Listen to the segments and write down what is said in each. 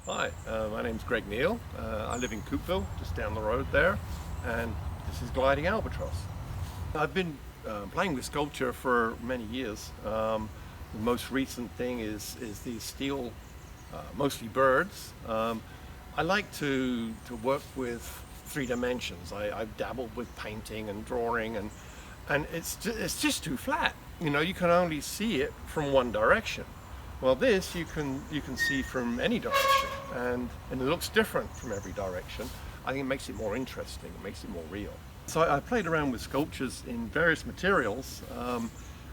Hi, my name's Greg Neal. I live in Coupeville, just down the road there, and this is Gliding Albatross. I've been playing with sculpture for many years. The most recent thing is these steel, mostly birds. I like to work with three dimensions. I've dabbled with painting and drawing, and it's just too flat. You know, you can only see it from one direction. Well, this you can see from any direction, and it looks different from every direction. I think it makes it more interesting, it makes it more real. So I played around with sculptures in various materials,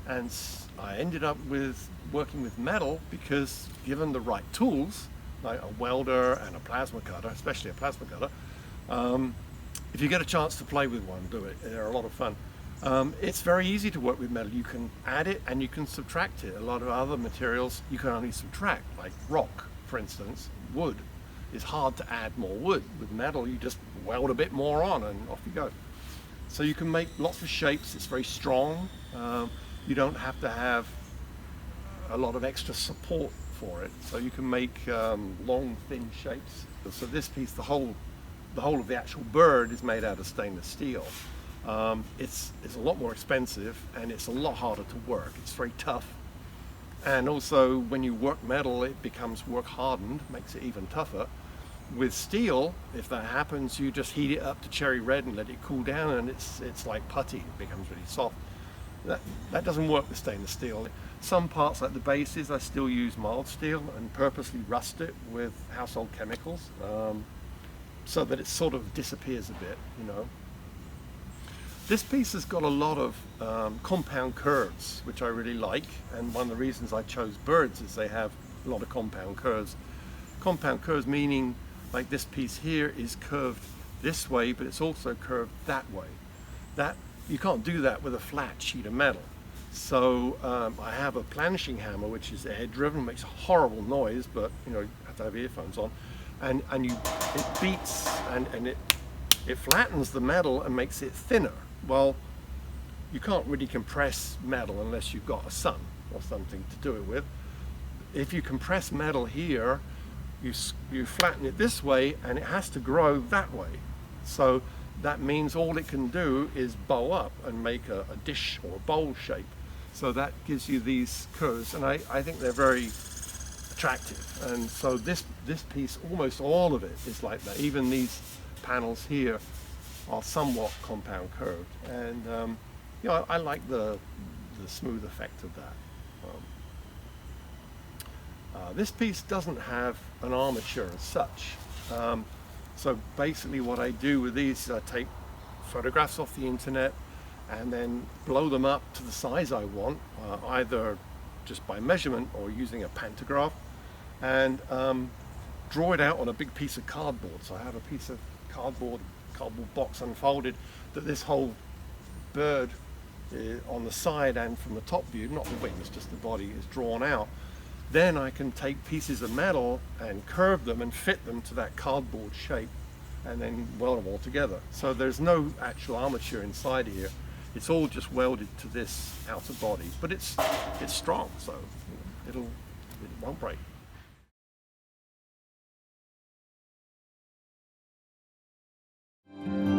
and I ended up with working with metal because given the right tools, like a welder and a plasma cutter, especially a plasma cutter, if you get a chance to play with one, do it. They're a lot of fun. It's very easy to work with metal. You can add it and you can subtract it. A lot of other materials you can only subtract, like rock, for instance. Wood is hard to add more wood. With metal, you just weld a bit more on and off you go. So you can make lots of shapes. It's very strong. You don't have to have a lot of extra support for it. So you can make long, thin shapes. So this piece, the whole of the actual bird is made out of stainless steel. It's a lot more expensive and it's a lot harder to work. It's very tough, and also when you work metal it becomes work hardened, makes it even tougher. With steel, if that happens, you just heat it up to cherry red and let it cool down, and it's like putty. It becomes really soft. That doesn't work with stainless steel. Some parts, like the bases, I still use mild steel and purposely rust it with household chemicals, so that it sort of disappears a bit, you know. This piece has got a lot of compound curves, which I really like, and one of the reasons I chose birds is they have a lot of compound curves. Compound curves meaning, like this piece here is curved this way, but it's also curved that way. That you can't do that with a flat sheet of metal. So I have a planishing hammer, which is air driven, makes a horrible noise, but you know, you have to have earphones on, and it beats and it flattens the metal and makes it thinner. Well, you can't really compress metal unless you've got a sun or something to do it with. If you compress metal here, you flatten it this way and it has to grow that way. So that means all it can do is bow up and make a dish or a bowl shape. So that gives you these curves, and I think they're very attractive. And so this piece, almost all of it is like that. Even these panels here are somewhat compound curved, and you know, I like the smooth effect of that. This piece doesn't have an armature as such, so basically what I do with these is I take photographs off the internet and then blow them up to the size I want, either just by measurement or using a pantograph, and draw it out on a big piece of cardboard. So I have a piece of cardboard box unfolded that this whole bird on the side and from the top view, not the wings, just the body, is drawn out. Then I can take pieces of metal and curve them and fit them to that cardboard shape and then weld them all together. So there's no actual armature inside here. It's all just welded to this outer body, but it's strong, so it won't break. Thank you.